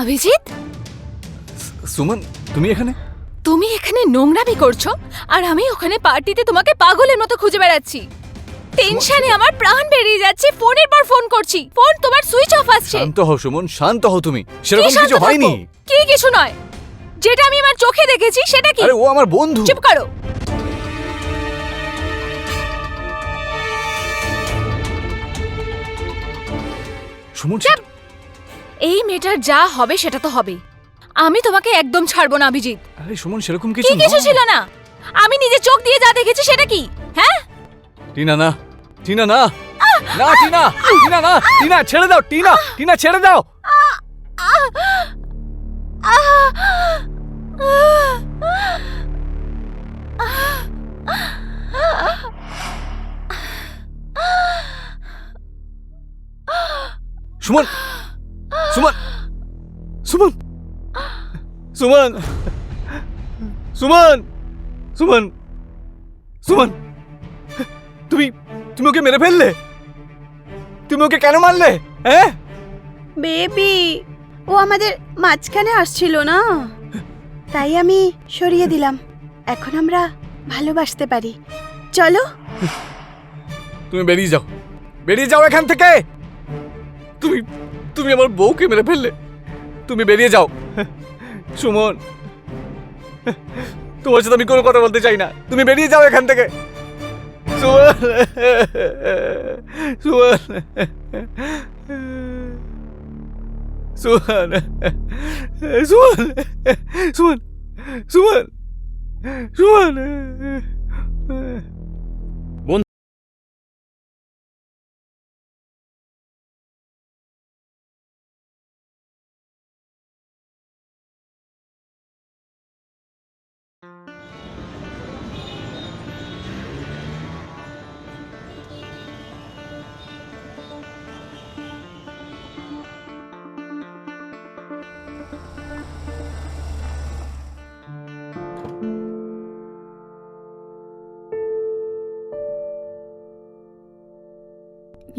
অভিজিৎ, সুমন, তুমি এখানে? তুমি এখানে নোংরামি করছো আর আমি ওখানে পার্টিতে তোমাকে পাগলের মতো খুঁজে বেড়াচ্ছি। টেনশনে আমার প্রাণ বেরিয়ে যাচ্ছে, ফোনের পর ফোন করছি, ফোন তোমার সুইচ অফ আসছে। শান্ত হও সুমন, শান্ত হও তুমি। সেরকম কিছু হয়নি। কি কিছু নয়? যেটা আমি আমার চোখে দেখেছি সেটা কি? আরে ও আমার বন্ধু। চুপ করো। সুমন, এই মেয়েটার যা হবে সেটা তো হবে। আমি তোমাকে একদম ছাড়বো না অভিজিৎ। আরে সুমন, সেরকম কি কিছু কিছু ছিল না? আমি নিজে চোখ দিয়ে যা দেখেছি সেটা কি? হ্যাঁ, টিনা না, টিনা না, না টিনা, টিনা না, টিনা ছেড়ে দাও, টিনা, টিনা ছেড়ে দাও। সুমন, সুমন, সুমন, সুমন, সুমন, সুমন, সুমন, তুমি তুমি ওকে মেরে ফেললে? তুমি ওকে কেন মারলে? হ্যাঁ বেবি, ও আমাদের মাঝখানে আসছিল না, তাই আমি সরিয়ে দিলাম। এখন আমরা ভালোবাসতে পারি। চলো। তুমি বেরিয়ে যাও, বেরিয়ে যাও এখান থেকে। তুমি তুমি আমার বউকে মেরে ফেললে। তুমি বেরিয়ে যাও। সুমন, তোমার সাথে আমি কোনো কথা বলতে চাই না। তুমি বেরিয়ে যাও এখান থেকে। সুমন, সুমন, সুমন, সুমন, সুমন, সুমন, সুমন।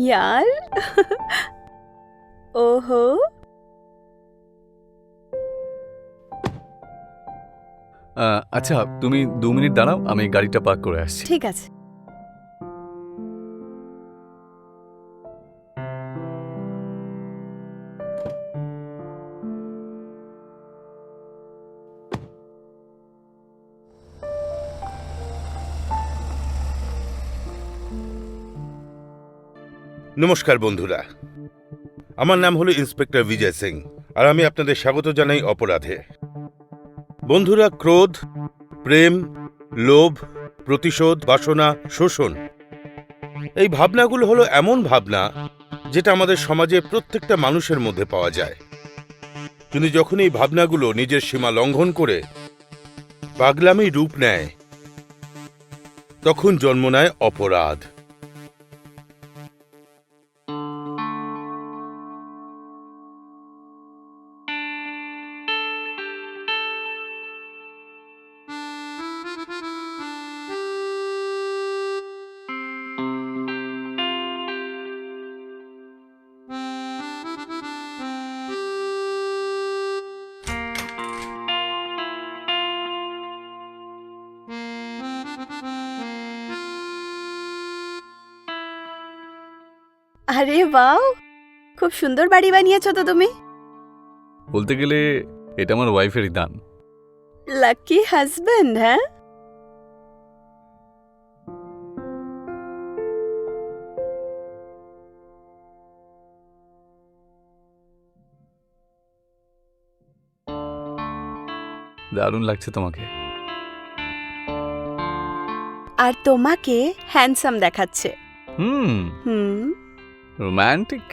यार। ओहो। আচ্ছা, তুমি 2 মিনিট দাঁড়াও, আমি গাড়িটা পার্ক করে আসছি। ঠিক আছে। নমস্কার বন্ধুরা, আমার নাম হলো ইন্সপেক্টর বিজয় সিং, আর আমি আপনাদের স্বাগত জানাই অপরাধে। বন্ধুরা, ক্রোধ, প্রেম, লোভ, প্রতিশোধ, বাসনা, শোষণ, এই ভাবনাগুলো হলো এমন ভাবনা যেটা আমাদের সমাজে প্রত্যেকটা মানুষের মধ্যে পাওয়া যায়। কিন্তু যখন এই ভাবনাগুলো নিজের সীমা লঙ্ঘন করে পাগলামি রূপ নেয়, তখন জন্ম নেয় অপরাধ। আরে বাও, খুব সুন্দর বাড়ি বানিয়েছো তো তুমি। বলতে গেলে এটা আমার ওয়াইফেরই দান। Lucky husband. হ্যাঁ, দারুণ লাগছে তোমাকে। আর তোমাকে হ্যান্ডসাম দেখাচ্ছে। হুম, হুম। রোমান্টিক।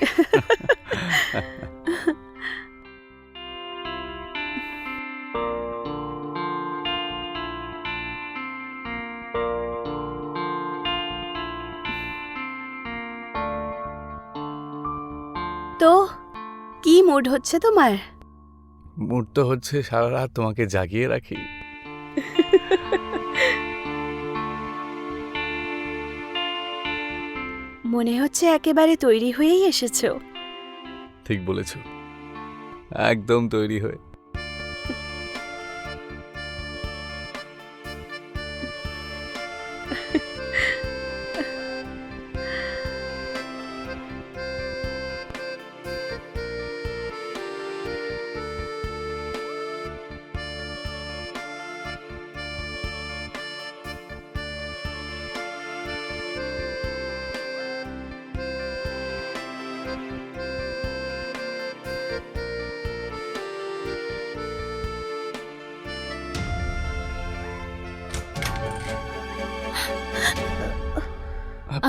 তো কি মুড হচ্ছে তোমার? মুড তো হচ্ছে সারা রাত তোমাকে জাগিয়ে রাখি। মনে হচ্ছে একেবারে তৈরি হয়েই এসেছো। ঠিক বলেছ। একদম তৈরি হয়ে।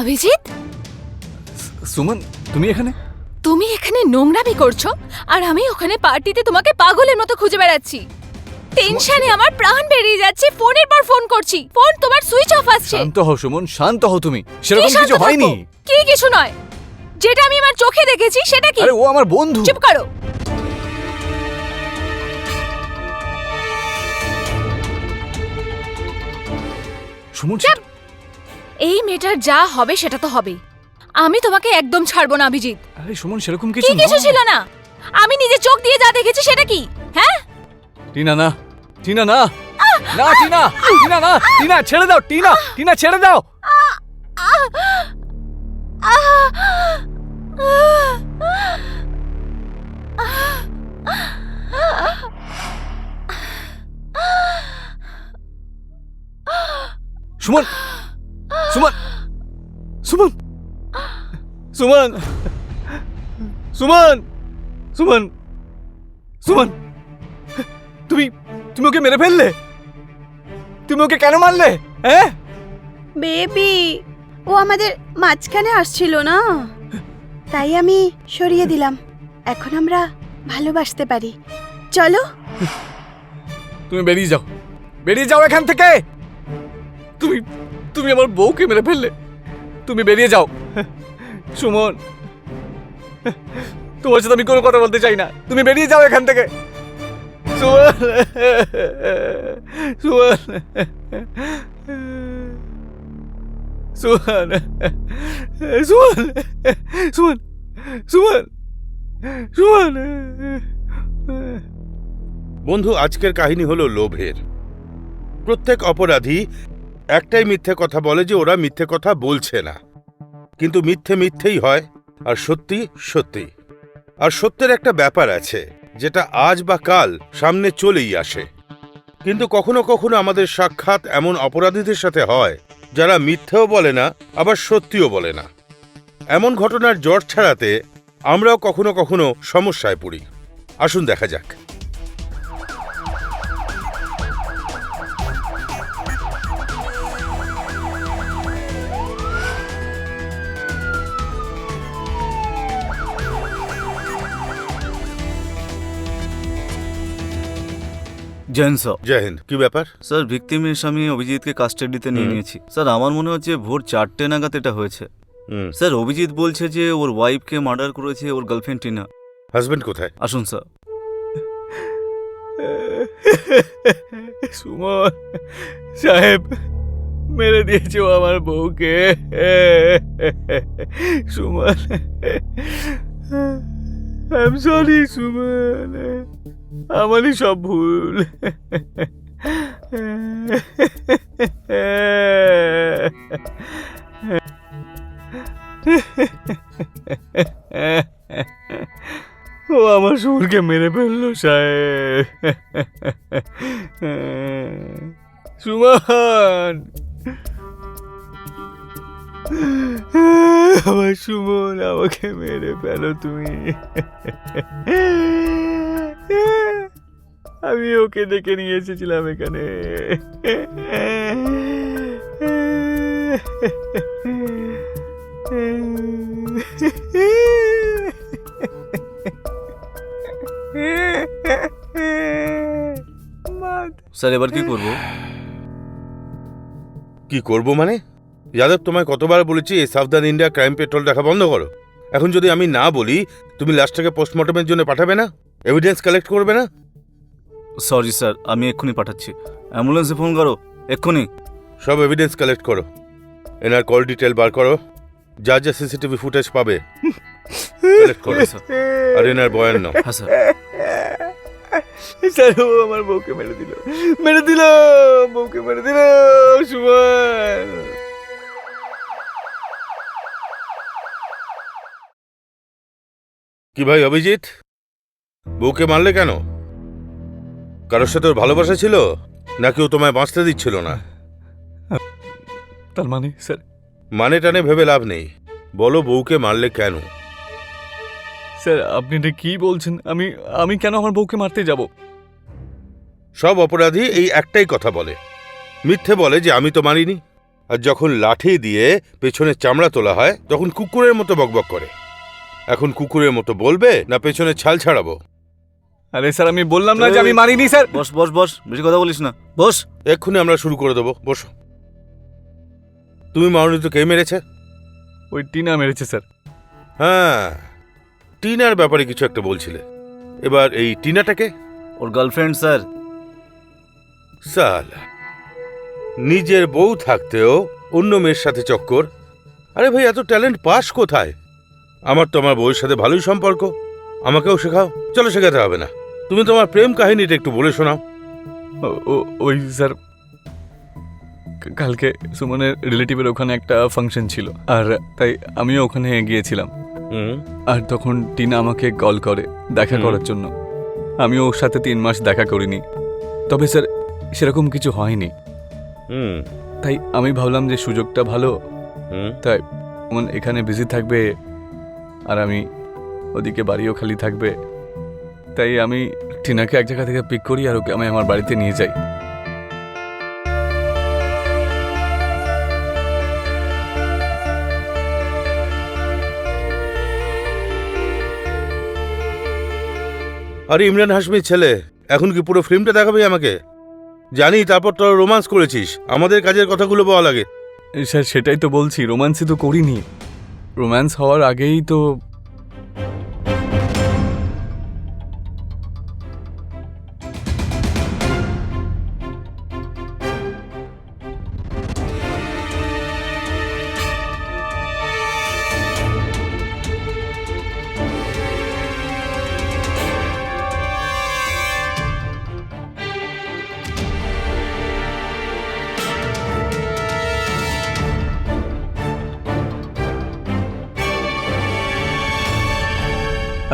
অভিজিৎ, সুমন, তুমি এখানে? তুমি এখানে নোংরামি করছো আর আমি ওখানে পার্টিতে তোমাকে পাগলের মতো খুঁজে বেড়াচ্ছি। টেনশনে আমার প্রাণ বেরিয়ে যাচ্ছে, ফোনের পর ফোন করছি, ফোন তোমার সুইচ অফ আসছে। শান্ত হও সুমন, শান্ত হও তুমি। কি সেরকম শান্ত কিছু হয়নি। থাকবো? কি কিছু নয়, যেটা আমি আমার চোখে দেখেছি সেটা কি? আরে ও আমার বন্ধু। চুপ করো। সুমন, এই মেয়েটার যা হবে সেটা তো হবে, আমি তোমাকে একদম ছাড়বো না অভিজিৎ। আরে সুমন, সেরকম কি কিছু কিছু নয়। ছিল না, আমি নিজে চোখ দিয়ে যা দেখেছি সেটা কি? হ্যাঁ, টিনা না, টিনা না, না টিনা, টিনা না, টিনা ছেড়ে দাও, টিনা, টিনা ছেড়ে দাও। সুমন, সুমন, সুমন, সুমন, সুমন, সুমন, সুমন, তুমি তুমি ওকে মেরে ফেললে? তুমি ওকে কেন মারলে? হ্যাঁ, বেবি, ও আমাদের মাঝখানে আসছিল না, তাই আমি সরিয়ে দিলাম। এখন আমরা ভালোবাসতে পারি। চলো। তুমি বেরিয়ে যাও, বেরিয়ে যাও এখান থেকে। তুমি তুমি আমার বউকে মেরে ফেললে। তুমি বেরিয়ে যাও। সুমন, তোমার সাথে আমি কোনো কথা বলতে চাই না। তুমি বেরিয়ে যাও এখান থেকে। সুমন, সুমন, সুমন, সুমন, সুমন, সুমন, সুমন। বন্ধু, আজকের কাহিনী হলো লোভের। প্রত্যেক অপরাধী একটাই মিথ্যে কথা বলে যে ওরা মিথ্যে কথা বলছে না, কিন্তু মিথ্যে মিথ্যেই হয় আর সত্যি সত্যি। আর সত্যের একটা ব্যাপার আছে যেটা আজ বা কাল সামনে চলেই আসে, কিন্তু কখনো কখনো আমাদের সাক্ষাৎ এমন অপরাধীদের সাথে হয় যারা মিথ্যেও বলে না আবার সত্যিও বলে না। এমন ঘটনার জট ছাড়াতে আমরাও কখনো কখনো সমস্যায় পড়ি। আসুন দেখা যাক। জৈন স্যার। জয় হিন্দ। কি ব্যাপার? স্যার, ভিকটিমের স্বামী অভিজিৎকে কাস্টাডিতে নিয়ে নিয়েছি। স্যার, আমার মনে হচ্ছে ভোর 4টে নাগাদ এটা হয়েছে। স্যার, অভিজিৎ বলছে যে ওর ওয়াইফকে মার্ডার করেছে ওর গার্লফ্রেন্ড টিনা। হাজবেন্ড কোথায়? আসুন স্যার। সুমন সাহেব মেরে দিয়েছে ও আমার বউকে। Suman, I am sorry Suman, আমারই সব ভুল। ও আমার শহরকে মেরে ফেললো সাহেব। সুমন, আমার সুমন, আমাকে মেরে ফেলো তুমি। আমি ওকে ডেকে নিয়ে এসেছিলাম এখানে। স্যার, এবার কি করব? কি করব মানে? যাদব, তোমায় কতবার বলেছি এই সাবধান ইন্ডিয়া ক্রাইম পেট্রোল দেখা বন্ধ করো। এখন যদি আমি না বলি, তুমি লাশটাকে পোস্টমর্টমের জন্য পাঠাবে না, এভিডেন্স কালেক্ট করবে না? সরি স্যার, আমি এক্ষুনি পাঠাচ্ছি। অ্যাম্বুলেন্সে ফোন করো এক্ষুনি। সব এভিডেন্স কালেক্ট করো, এনার কল ডিটেল বার করো, যা যা সিসিটিভি ফুটেজ পাবে কালেক্ট করো, স্যার। আর এনার বয়ান নাও। হ্যাঁ স্যার। স্যার ও আমার বউকে মেরে দিল, মেরে দিল, বউকে মেরে দিল সুমন। কি ভাই অভিজিৎ, বউকে মারলে কেন? কারোর সাথে ওর ভালোবাসা ছিল, নাকি ও তোমায় বাঁচতে দিচ্ছিল না? তার মানে স্যার, মানে টানে ভেবে লাভ নেই, বলো বউকে মারলে কেন? স্যার আপনি এটা কি বলছেন? আমি আমি কেন আমার বউকে মারতে যাব? সব অপরাধী এই একটাই কথা বলে, মিথ্যে বলে যে আমি তো মারিনি। আর যখন লাঠি দিয়ে পেছনে চামড়া তোলা হয় তখন কুকুরের মতো বকবক করে। এখন কুকুরের মতো বলবে না পেছনে ছাল ছাড়াবো? আরে স্যার আমি বললাম না যে আমি মারিনি স্যার। বস বস বস, বেশি কথা বলিস না, বস। এক্ষুনি আমরা শুরু করে দেবো, বসো। তুমি মারনি তো কে মেরেছে? ওই টিনা মেরেছে স্যার। হ্যাঁ, টিনার ব্যাপারে কিছু একটা বলছিলে, এবার এই টিনাটাকে? ওর গার্লফ্রেন্ড স্যার। সালা, নিজের বউ থাকতেও অন্য মেয়ের সাথে চক্কর। আরে ভাই, এত ট্যালেন্ট পাস কোথায়? আমার তো আমার বউয়ের সাথে ভালোই সম্পর্ক, আমাকেও শেখাও। চলো, শেখাতে হবে না, তুমি তোমার প্রেম কাহিনীটা একটু বলে শোনাও। ওই স্যার, কালকে সুমনের রিলেটিভের ওখানে একটা ফাংশন ছিল, আর তাই আমিও ওখানে গিয়েছিলাম। হুম, আর তখন টিনা আমাকে কল করে দেখা করার জন্য। আমি ওর সাথে 3 মাস দেখা করিনি, তবে স্যার সেরকম কিছু হয়নি। হুম, তাই আমি ভাবলাম যে সুযোগটা ভালো, হুম। তাই মন এখানে বিজি থাকবে আর আমি ওদিকে বাড়িও খালি থাকবে, তাই আমি টিনাকে এক জায়গা থেকে পিক করি আর ওকে আমি আমার বাড়িতে নিয়ে যাই। আরে ইমরান হাশমির ছেলে, এখন কি পুরো ফিল্মটা দেখাবি আমাকে? জানি তারপর তোরা রোমান্স করেছিস, আমাদের কাজের কথাগুলো বলা লাগে। স্যার সেটাই তো বলছি, রোম্যান্সই তো করিনি। রোম্যান্স হওয়ার আগেই তো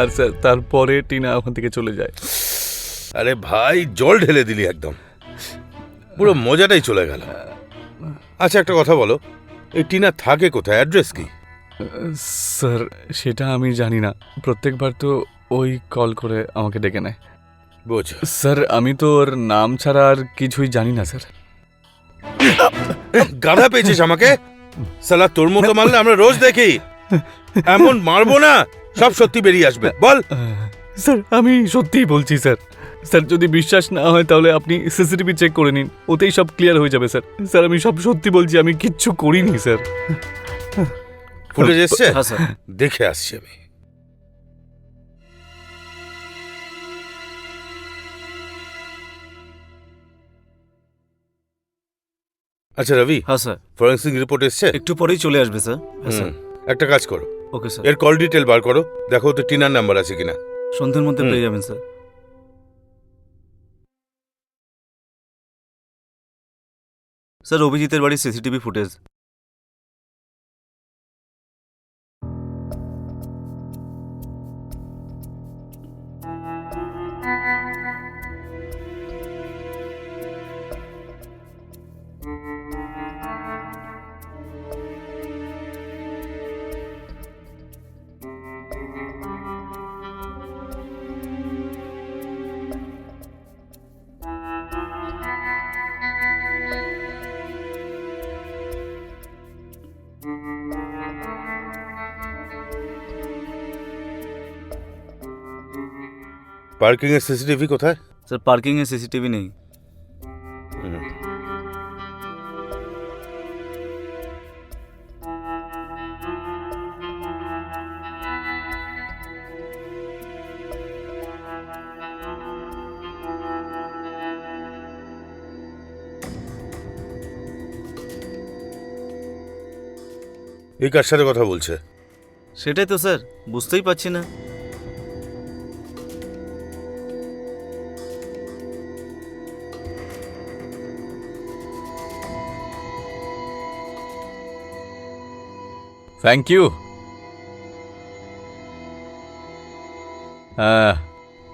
আর স্যার তারপরে টিনা ওখান থেকে চলে যায়। আরে ভাই, জল ঢেলে দিলি একদম, পুরো মজাটাই চলে গেল। আচ্ছা একটা কথা বলো, এই টিনা থাকে কোথায়, অ্যাড্রেস কি? স্যার সেটা আমি জানি না, প্রত্যেকবার তো ওই কল করে আমাকে ডেকে নেয়। বোঝ, স্যার আমি তো ওর নাম ছাড়া আর কিছুই জানি না স্যার। গাধা পেয়েছিস আমাকে? সালা, তোর মতো মারলে আমরা রোজ দেখি, এমন মারবো না সব সত্যি বেরিয়ে আসবে। বল। স্যার আমি সত্যিই বলছি স্যার। স্যার যদি বিশ্বাস না হয় তাহলে আপনি সিসিটিভি চেক করে নিন, ওতেই সব ক্লিয়ার হয়ে যাবে স্যার। স্যার আমি সব সত্যি বলছি, আমি কিচ্ছু করিনি স্যার। ফুটেজ এসছে? হ্যাঁ স্যার। দেখে আসছি আমি। আচ্ছা রবি, হ্যাঁ স্যার, ফরেন্সিক রিপোর্ট এসছে? একটু পরেই চলে আসবে স্যার। হ্যাঁ স্যার। একটা কাজ করো, ওকে স্যার, এর কল ডিটেল বার করো, দেখো তো টিনার নাম্বার আছে কিনা। সন্ধ্যের মধ্যে পেয়ে যাবেন স্যার। স্যার অভিজিতের বাড়ির সিসিটিভি ফুটেজ। পার্কিং এর সিসিটিভি কোথায়? স্যার পার্কিংয়ে সিসিটিভি নেই। হুম। এই কার সাথে কথা বলছে? সেটাই তো স্যার বুঝতেই পারছি না। Thank you.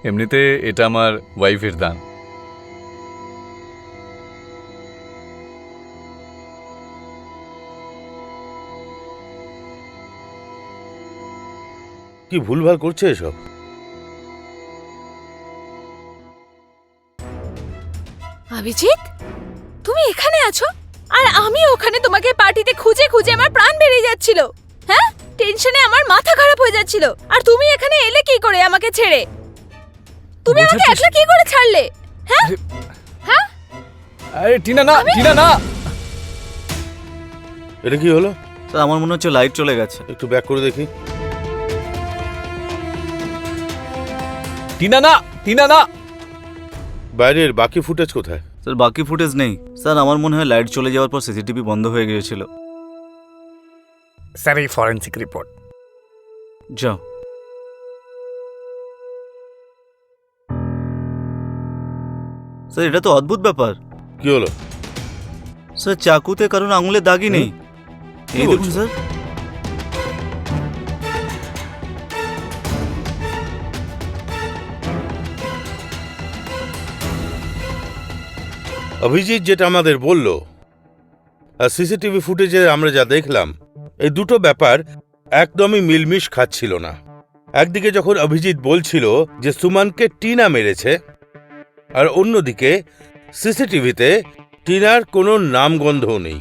এমনিতে এটা আমার ওয়াইফের দান। কি ভুলভাল করছে এসব? অভিজিৎ, তুমি এখানে আছো আর আমি ওখানে তোমাকে পার্টিতে খুঁজে খুঁজে আমার প্রাণ বেরিয়ে যাচ্ছিল। হ্যাঁ, টেনশনে আমার মাথা খারাপ হয়ে যাচ্ছিল। আর তুমি এখানে এলে কি করে আমাকে ছেড়ে? তুমি আমাকে বুঝেছিস? একলা কি করে ছাড়লে? হ্যাঁ হ্যাঁ, আরে টিনা না, টিনা না। এটা কি হলো? স্যার আমার মনে হচ্ছে লাইট চলে গেছে। একটু ব্যাক করে দেখি। টিনা না, টিনা না। বাইরের বাকি ফুটেজ কোথায়? স্যার বাকি ফুটেজ নেই। স্যার আমার মনে হয় লাইট চলে যাওয়ার পর সিসিটিভি বন্ধ হয়ে গিয়েছিল। স্যার এই ফরেন্সিক রিপোর্ট। যাও। স্যার এটা তো অদ্ভুত ব্যাপার। কি হলো? স্যার চাকুতে কারণ আঙুলে দাগই নেই। এই কি দেখুন বলছো? স্যার। অভিজিৎ যেটা আমাদের বলল আর সিসিটিভি ফুটেজে আমরা যা দেখলাম, এই দুটো ব্যাপার একদমই মিলমিশ খাচ্ছিল না। একদিকে যখন অভিজিৎ বলছিল যে সুমনকে টিনা মেরেছে, আর অন্যদিকে সিসিটিভিতে টিনার কোনো নামগন্ধও নেই।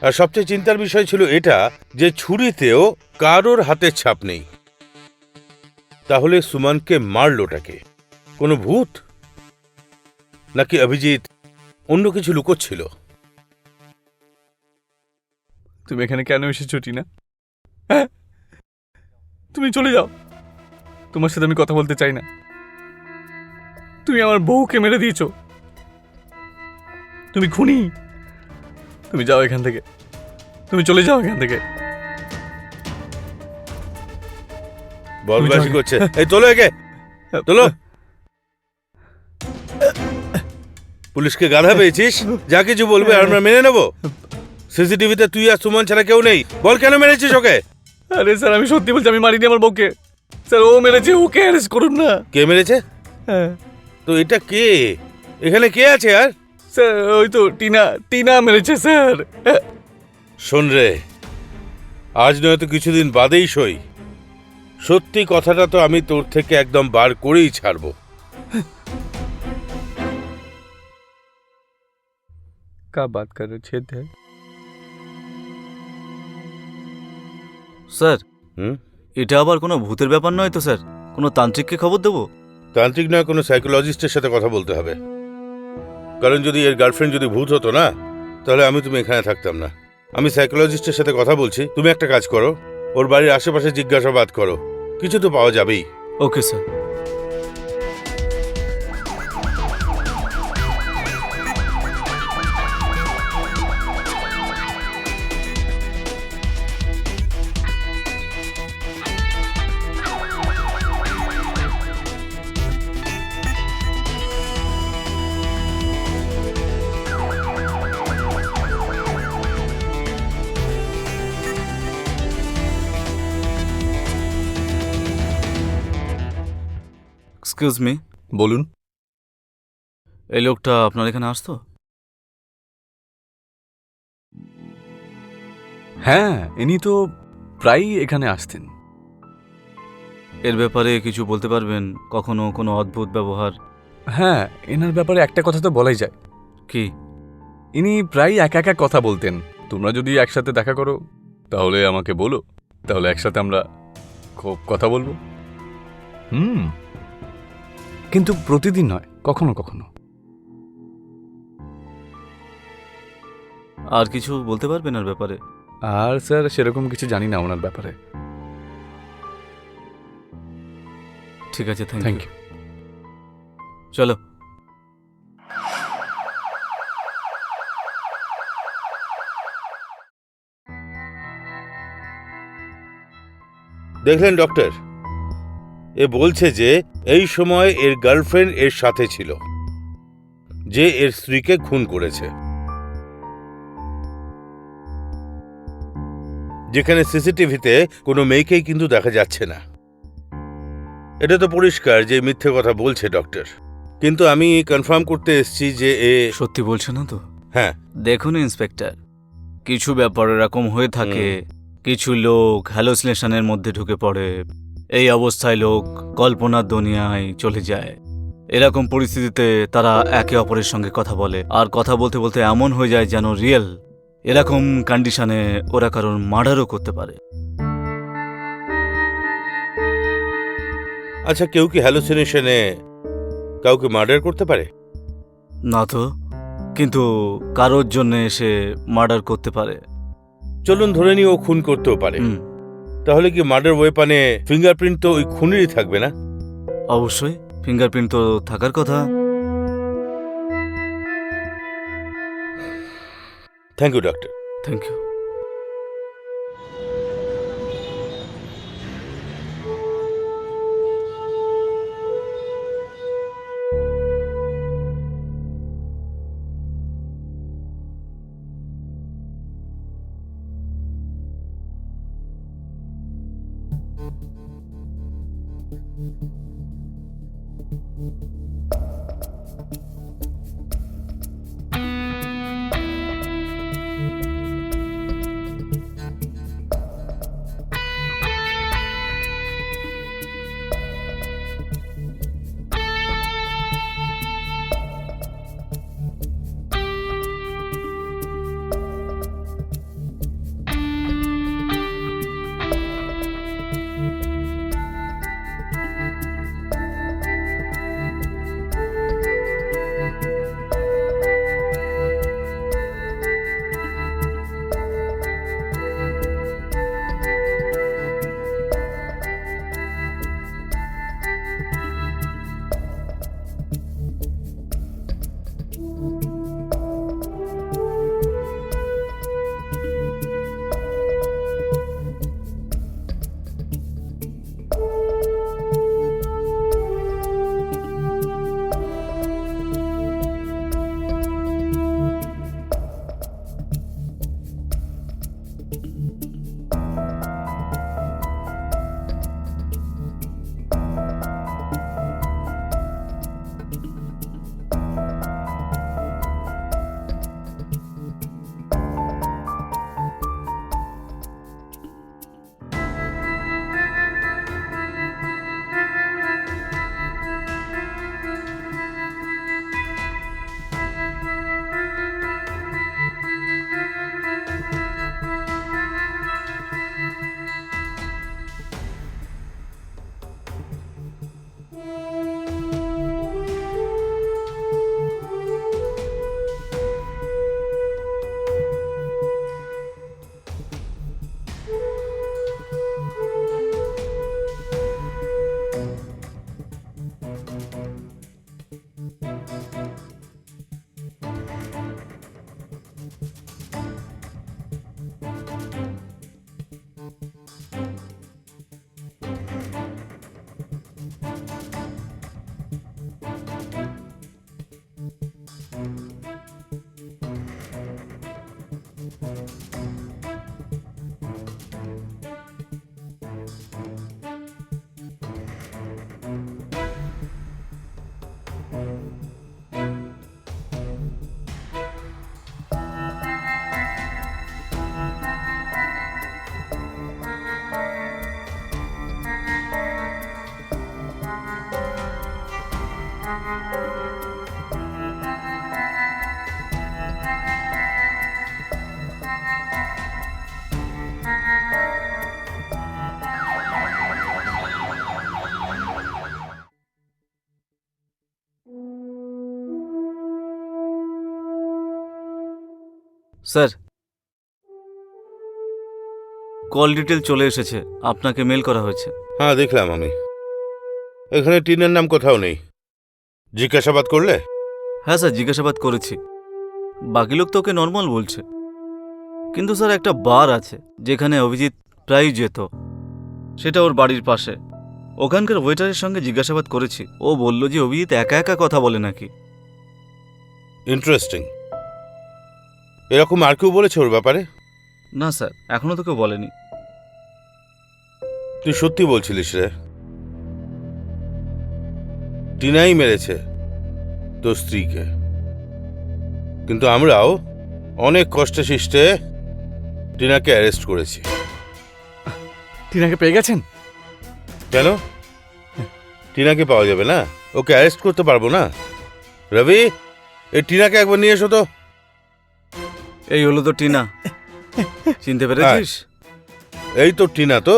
আর সবচেয়ে চিন্তার বিষয় ছিল এটা যে ছুরিতেও কারোর হাতের ছাপ নেই। তাহলে সুমনকে মারলোটাকে? কোনো ভূত, নাকি অভিজিৎ অন্য কিছু লুকোচ্ছিল? তুমি এখানে কেন এসেছো টিনা? হ্যাঁ, তুমি চলে যাও। তোমার সাথে আমি কথা বলতে চাই না। তুমি আমার বউকে মেরে দিয়েছো। তুমি খুনি। তুমি যাও এখান থেকে। তুমি চলে যাও এখান থেকে। বলবাসী করছে। এই তোলো একে, তোলো। পুলিশকে গাধা পেয়েছিস? যা কিছু বলবে আর আমরা মেনে নেব। সিসিটিভিতে তুই আর সুমন ছাড়া কেউ নেই। বল কেন মেরেছিস ওকে? আরে স্যার আমি সত্যি বলছি, আমি মারিনি আমার বউকে। স্যার ও মেরেছে, ওকে অ্যারেস্ট করুন না। কে মেরেছে? হ্যাঁ তো এটা কে? এখানে কে আছে আর? স্যার ওই তো টিনা, টিনা মেরেছে স্যার। শোন রে, আজ নয়তো কিছুদিন বাদেই সই, সত্যি কথাটা তো আমি তোর থেকে একদম বার করেই ছাড়বো। কা বাত কর রहे छेद है। স্যার হুম? এটা আবার কোনো ভূতের ব্যাপার নয় তো স্যার? কোনো তান্ত্রিককে খবর দেবো? তান্ত্রিক নয়, কোনো সাইকোলজিস্টের সাথে কথা বলতে হবে। কারণ যদি এর গার্লফ্রেন্ড যদি ভূত হতো না, তাহলে তুমি এখানে থাকতাম না। আমি সাইকোলজিস্টের সাথে কথা বলছি। তুমি একটা কাজ করো, ওর বাড়ির আশেপাশে জিজ্ঞাসাবাদ করো, কিছু তো পাওয়া যাবেই। Okay sir. এক্সকিউজ মি, বলুন। এই লোকটা আপনার এখানে আসতো? হ্যাঁ, ইনি তো প্রায়ই এখানে আসতেন। এর ব্যাপারে কিছু বলতে পারবেন? কখনো কোনো অদ্ভুত ব্যবহার? হ্যাঁ, এনার ব্যাপারে একটা কথা তো বলাই যায়। কি? ইনি প্রায় একা একা কথা বলতেন। তোমরা যদি একসাথে দেখা করো তাহলে আমাকে বলো, তাহলে একসাথে আমরা খুব কথা বলবো। কিন্তু প্রতিদিন নয়, কখনো কখনো। আর কিছু বলতে পারবেন এর ব্যাপারে? আর স্যার সেরকম কিছু জানি না ওনার ব্যাপারে। ঠিক আছে, থ্যাংক থ্যাংক ইউ। ইউ। চলো। দেখলেন ডক্টর, এ বলছে যে এই সময় এর গার্লফ্রেন্ড এর সাথে ছিল, যে এর স্ত্রীকে খুন করেছে। যেখানে সিসিটিভিতে কোনো মেয়েকেই কিন্তু দেখা যাচ্ছে না। এটা তো পরিষ্কার যে মিথ্যে কথা বলছে ডক্টর, কিন্তু আমি কনফার্ম করতে এসেছি যে সত্যি বলছে না তো? হ্যাঁ। দেখুন ইন্সপেক্টর, কিছু ব্যাপার এরকম হয়ে থাকে, কিছু লোক হ্যালোসিনেশনের মধ্যে ঢুকে পড়ে, এই অবস্থায় লোক কল্পনার দুনিয়ায় চলে যায়। এরকম পরিস্থিতিতে তারা একে অপরের সঙ্গে কথা বলে, আর কথা বলতে বলতে এমন হয়ে যায় যেন রিয়েল। এরকম কন্ডিশনে ওরা কারোর মার্ডারও করতে পারে। আচ্ছা, কেউ কি হ্যালুসিনেশনে কাউকে মার্ডার করতে পারে? না তো, কিন্তু কারোর জন্য এসে মার্ডার করতে পারে। চলুন ধরে নিই ও খুন করতেও পারে। হুম, তাহলে কি মার্ডার ওয়েপনে ফিঙ্গারপ্রিন্ট তো ওই খুনেরই থাকবে না? অবশ্যই ফিঙ্গারপ্রিন্ট তো থাকার কথা। Thank you doctor. Thank you. Sir, call detail চলে এসেছে, আপনাকে মেল করা হয়েছে। হ্যাঁ, দেখলাম আমি। এখানে টিনের নাম কোথাও নেই। জিজ্ঞাসাবাদ করলে? হ্যাঁ স্যার, জিজ্ঞাসাবাদ করেছি। বাকি লোক তো ওকে নর্মাল বলছে, কিন্তু স্যার একটা বার আছে যেখানে অভিজিৎ প্রায়ই যেত, সেটা ওর বাড়ির পাশে। ওখানকার ওয়েটারের সঙ্গে জিজ্ঞাসাবাদ করেছি, ও বলল যে অভিজিৎ একা একা কথা বলে নাকি। ইন্টারেস্টিং। এরকম আর কেউ বলেছে ওর ব্যাপারে? না স্যার, এখনো তো কেউ বলেনি। তুই সত্যি বলছিলিস রে? টিনাই মেরেছে তোর স্ত্রীকে, কিন্তু আমরাও অনেক কষ্টে শিষ্টে টিনাকে অ্যারেস্ট করেছি। টিনাকে পেয়ে গেছেন? কেন টিনাকে পাওয়া যাবে না? ওকে অ্যারেস্ট করতে পারবো না? রবি, এই টিনাকে একবার নিয়ে এসো তো। এই হলো তো টিনা, চিনতে পেরেছিস? এই তো টিনা তো।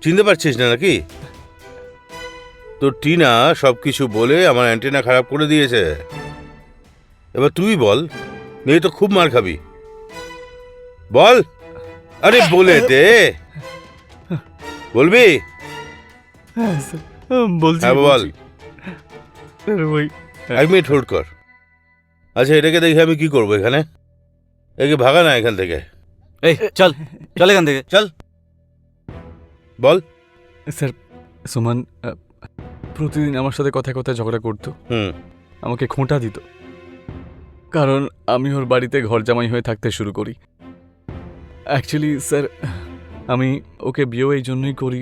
চিনতে পারছিস না নাকি? তো টিনা সবকিছু বলে আমার অ্যান্টেনা খারাপ করে দিয়েছে। এবার তুই বল, নেই তো খুব মার খাবি। বল, আরে বলে দে। বলবি? হ্যাঁ স্যার, বলছি। হ্যাঁ বল। বলছি। স্যার ওই 1 মিনিট হোল্ড কর। আচ্ছা, এটাকে দেখে আমি কি করবো এখানে? একে ভাগা না এখান থেকে। এই চল চল এখান থেকে। চল বল। স্যার, সুমন প্রতিদিন আমার সাথে কথায় কথায় ঝগড়া করতো, আমাকে খোঁটা দিত, কারণ আমি ওর বাড়িতে ঘর জামাই হয়ে থাকতে শুরু করি। অ্যাকচুয়ালি স্যার, আমি ওকে বিয়েও এই জন্যই করি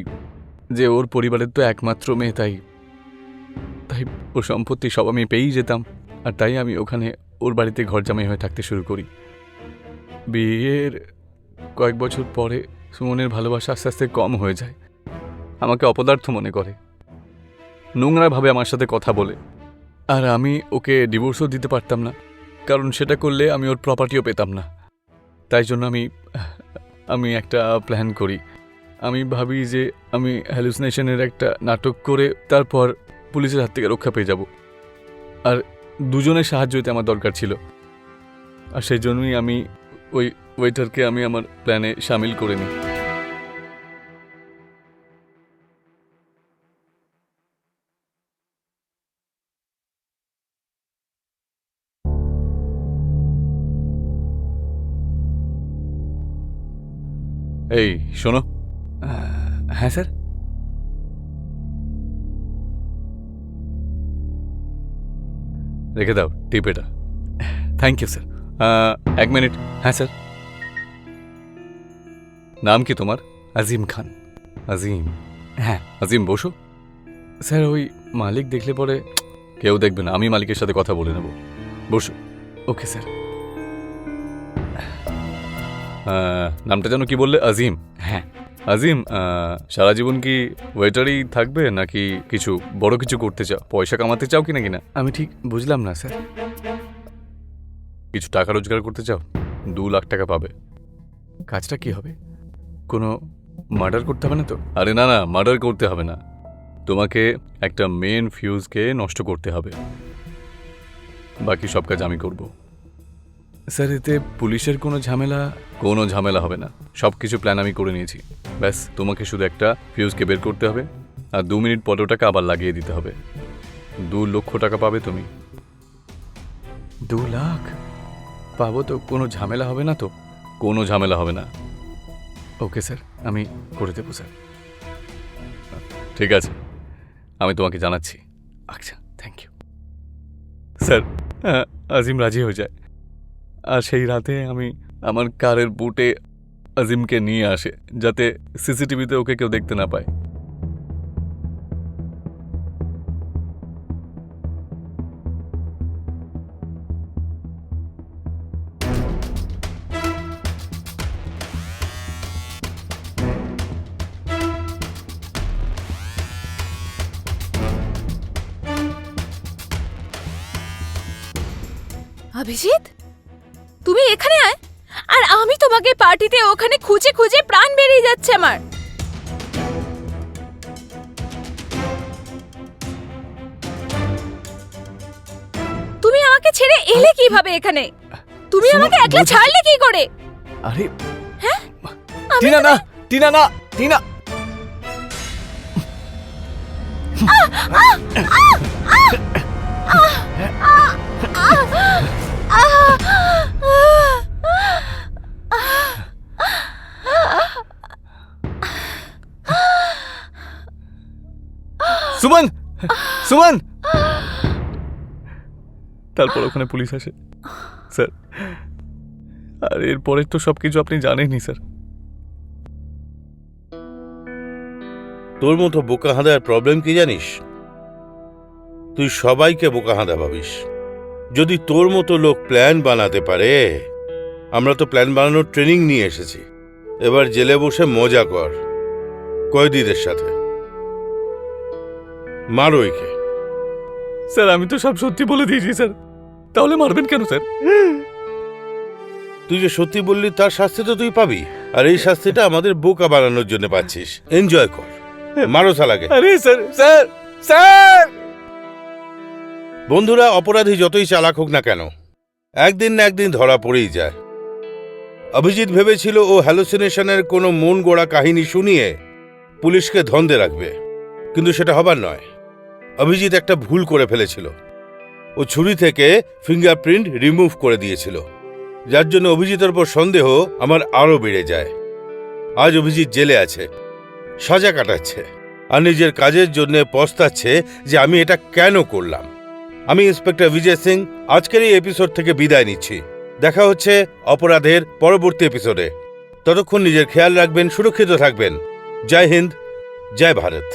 যে ওর পরিবারের তো একমাত্র মেয়ে, তাই ওর সম্পত্তি সব আমি পেয়েই যেতাম, আর তাই আমি ওখানে ওর বাড়িতে ঘর জামাই হয়ে থাকতে শুরু করি। বিয়ের কয়েক বছর পরে সুমনের ভালোবাসা আস্তে আস্তে কম হয়ে যায়, আমাকে অপদার্থ মনে করে, নোংরাভাবে আমার সাথে কথা বলে। আর আমি ওকে ডিভোর্সও দিতে পারতাম না, কারণ সেটা করলে আমি ওর প্রপার্টিও পেতাম না। তাই জন্য আমি একটা প্ল্যান করি। আমি ভাবি যে আমি হ্যালুসিনেশনের একটা নাটক করে তারপর পুলিশের হাত থেকে রক্ষা পেয়ে যাব, আর দুজনের সাহায্য হতে আমার দরকার ছিল। আর সেই জন্যই আমি ওই ওয়েটারকে আমি আমার প্ল্যানে সামিল করে নিই। এই শোনো। হ্যাঁ স্যার, রেখে দাও টিপ এটা। Thank you sir. 1 মিনিট। হ্যাঁ স্যার, নাম কি তোমার? আজিম খান। আজিম? হ্যাঁ আজিম, বসো। স্যার, ওই মালিক দেখলে পরে কেউ দেখবে না, আমি মালিকের সাথে কথা বলে নেব। বসো। Okay sir. নামটা যেন কি বললে? আজিম? হ্যাঁ আজিম, সারা জীবন কি ওয়েটারই থাকবে নাকি কিছু বড় কিছু করতে চাও, পয়সা কামাতে চাও কিনা কিনা? আমি ঠিক বুঝলাম না স্যার। কিছু টাকা রোজগার করতে চাও? 2 লাখ টাকা পাবে। কাজটা কি হবে? কোনো মার্ডার করতে হবে না তো? আরে না না, মার্ডার করতে হবে না, তোমাকে একটা মেন ফিউজকে নষ্ট করতে হবে, বাকি সব কাজ আমি করব। স্যার, এতে পুলিশের কোনো ঝামেলা হবে না, সব কিছু প্ল্যান আমি করে নিয়েছি। ব্যাস তোমাকে শুধু একটা ফিউজকে বের করতে হবে, আর 2 মিনিট পরে ওটাকে আবার লাগিয়ে দিতে হবে। 2 লক্ষ টাকা পাবে তুমি। 2 লাখ পাবো তো? কোনো ঝামেলা হবে না তো? কোনো ঝামেলা হবে না। ওকে স্যার, আমি করে দেবো স্যার। ঠিক আছে, আমি তোমাকে জানাচ্ছি। আচ্ছা, থ্যাংক ইউ স্যার। আজিম রাজি হয়ে যায়, আর সেই রাতে আমি আমার কারের বুটে আজিমকে নিয়ে আসে, যাতে সিসিটিভিতে ওকে কেউ দেখতে না পায়। অভিজিৎ, তুমি এখানে আয়, আর আমি তোমাকে পার্টিতে ওখানে খুঁজে খুঁজে প্রাণ বেরিয়ে যাচ্ছে আমার। তুমি আমাকে ছেড়ে এলে কিভাবে এখানে? তুমি আমাকে একলা ছাড়লে কি করে? আরে হ্যাঁ, টিনা না, টিনা না, টিনা। সুমন, সুমন। তারপর ওখানে পুলিশ আসে। স্যার, আর এরপরে তো সবকিছু আপনি জানেনই স্যার। তোর মতো বোকা হাঁদার প্রবলেম কি জানিস? তুই সবাইকে বোকা হাঁদা ভাবিস। যদি তোর মতো লোক প্ল্যান বানাতে পারে, আমরা তো প্ল্যান বানানোর ট্রেনিং নিয়ে এসেছি। এবার জেলে বসে মজা কর কয়েদিদের সাথে। মার ওইকে। স্যার আমি তো সব সত্যি বলে দিয়েছি স্যার, তাহলে মারবেন কেন স্যার? তুই যে সত্যি বললি তার শাস্তি তো তুই পাবি, আর এই শাস্তিটা আমাদের বোকা বানানোর জন্য পাচ্ছিস। এনজয় কর, মারো শালাকে। আরে স্যার স্যার স্যার! বন্ধুরা, অপরাধী যতই চালাক হোক না কেন, একদিন না একদিন ধরা পড়েই যায়। অভিজিৎ ভেবেছিল ও হ্যালুসিনেশনের কোনো মন গড়া কাহিনী শুনিয়ে পুলিশকে ধন্দে রাখবে, কিন্তু সেটা হবার নয়। অভিজিৎ একটা ভুল করে ফেলেছিল। ও ছুরি থেকে ফিঙ্গারপ্রিন্ট রিমুভ করে দিয়েছিল, যার জন্য অভিজিতের উপর সন্দেহ আমার আরও বেড়ে যায়। আজ অভিজিৎ জেলে আছে, সাজা কাটাচ্ছে, আর নিজের কাজের জন্য পস্তাচ্ছে যে আমি এটা কেন করলাম। আমি ইন্সপেক্টর বিজয় সিং আজকের এই এপিসোড থেকে বিদায় নিচ্ছি। দেখা হচ্ছে অপরাধের পরবর্তী এপিসোডে। ততক্ষণ নিজের খেয়াল রাখবেন, সুরক্ষিত থাকবেন। জয় হিন্দ, জয় ভারত।